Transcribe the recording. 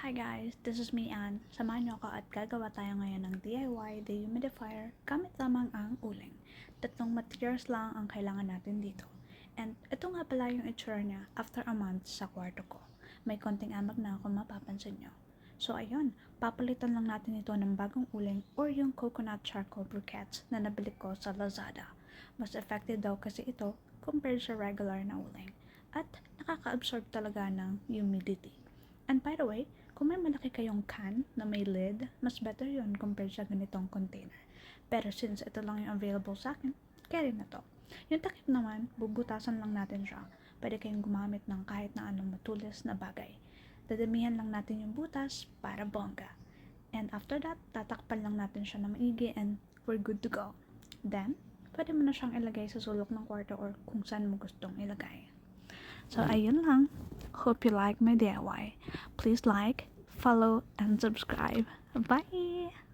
Hi guys, this is me Ann. Samahan niyo ako at gagawa tayo ngayon ng DIY dehumidifier gamit lamang ang uling. Tatlong materials lang ang kailangan natin dito. And ito nga pala yung itsura niya after a month sa kwarto ko. May konting amag na kung mapapansin niyo. So ayun, papalitan lang natin ito ng bagong uling or yung coconut charcoal briquettes na nabili ko sa Lazada. Mas effective daw kasi ito compared sa regular na uling. At nakaka-absorb talaga ng humidity. And by the way, kung may malaki kayong can na may lid, mas better yun compared sa ganitong container. Pero since ito lang yung available sa akin, carry na to. Yung takip naman, bubutasan lang natin siya. Pwede kayong gumamit ng kahit na anong matulis na bagay. Dadamihan lang natin yung butas para bongga. And after that, tatakpan lang natin siya na maigi and we're good to go. Then, pwede mo na siyang ilagay sa sulok ng kwarto or kung saan mo gustong ilagay. So, ayun lang. Hope you like my DIY. Please like, follow, and subscribe. Bye!